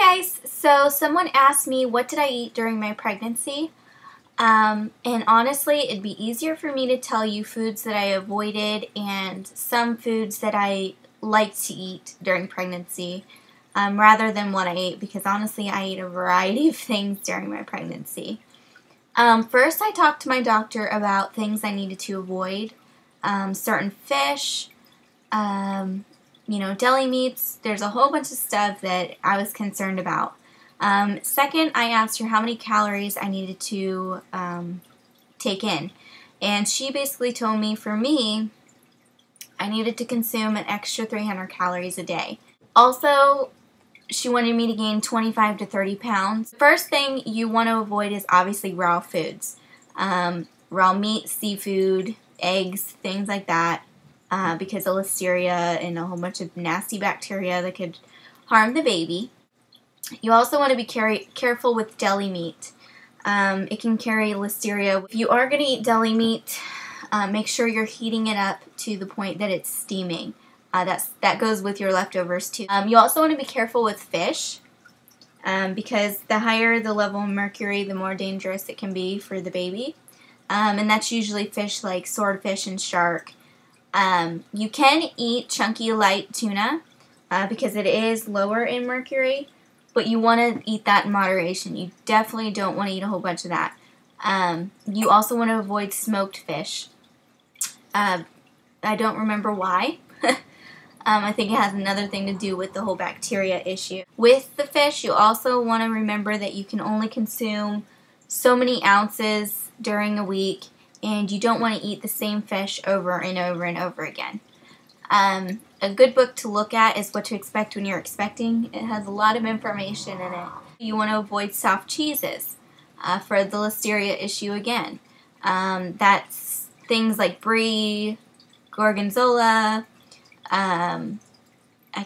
Hi guys, so someone asked me what did I eat during my pregnancy, and honestly it'd be easier for me to tell you foods that I avoided and some foods that I like to eat during pregnancy rather than what I ate, because honestly I ate a variety of things during my pregnancy. First I talked to my doctor about things I needed to avoid, certain fish, deli meats. There's a whole bunch of stuff that I was concerned about. Second, I asked her how many calories I needed to take in. And she basically told me, for me, I needed to consume an extra 300 calories a day. Also, she wanted me to gain 25 to 30 pounds. The first thing you want to avoid is obviously raw foods. Raw meat, seafood, eggs, things like that. Because of listeria and a whole bunch of nasty bacteria that could harm the baby. You also want to be careful with deli meat. It can carry listeria. If you are going to eat deli meat, make sure you're heating it up to the point that it's steaming. That goes with your leftovers too. You also want to be careful with fish, because the higher the level of mercury, the more dangerous it can be for the baby. And that's usually fish like swordfish and shark. You can eat chunky light tuna because it is lower in mercury, but you want to eat that in moderation. You definitely don't want to eat a whole bunch of that. You also want to avoid smoked fish. I don't remember why. I think it has another thing to do with the whole bacteria issue. With the fish, you also want to remember that you can only consume so many ounces during a week, and you don't want to eat the same fish over and over and over again. A good book to look at is What to Expect When You're Expecting. It has a lot of information in it. You want to avoid soft cheeses for the listeria issue again. That's things like brie, gorgonzola. I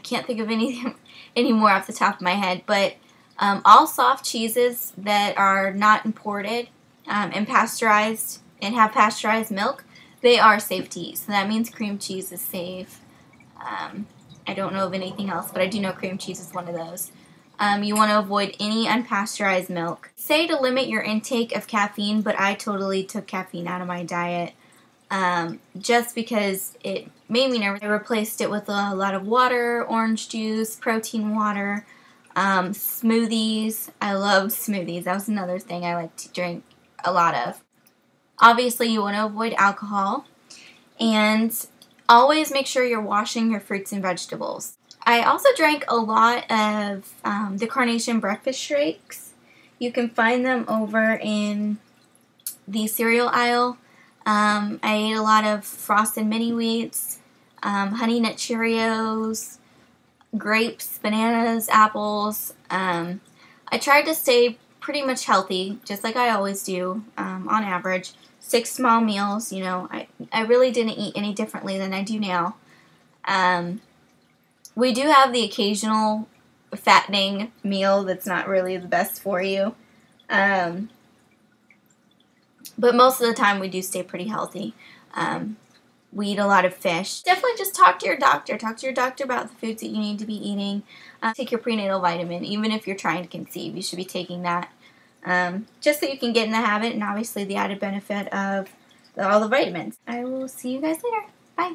can't think of any more off the top of my head, but all soft cheeses that are not imported and pasteurized and have pasteurized milk, they are safe to eat. So that means cream cheese is safe. I don't know of anything else, but I do know cream cheese is one of those. You want to avoid any unpasteurized milk. Say to limit your intake of caffeine, but I totally took caffeine out of my diet just because it made me nervous. I replaced it with a lot of water, orange juice, protein water, smoothies. I love smoothies. That was another thing I like to drink a lot of. Obviously, you want to avoid alcohol, and always make sure you're washing your fruits and vegetables. I also drank a lot of the Carnation breakfast shakes. You can find them over in the cereal aisle. I ate a lot of Frosted Mini Wheats, Honey Nut Cheerios, grapes, bananas, apples. I tried to stay pretty much healthy, just like I always do, on average. 6 small meals, I really didn't eat any differently than I do now. We do have the occasional fattening meal that's not really the best for you. But most of the time we do stay pretty healthy. We eat a lot of fish. Definitely just talk to your doctor. Talk to your doctor about the foods that you need to be eating. Take your prenatal vitamin. Even if you're trying to conceive, you should be taking that. Just so you can get in the habit, and obviously the added benefit of all the vitamins. I will see you guys later. Bye.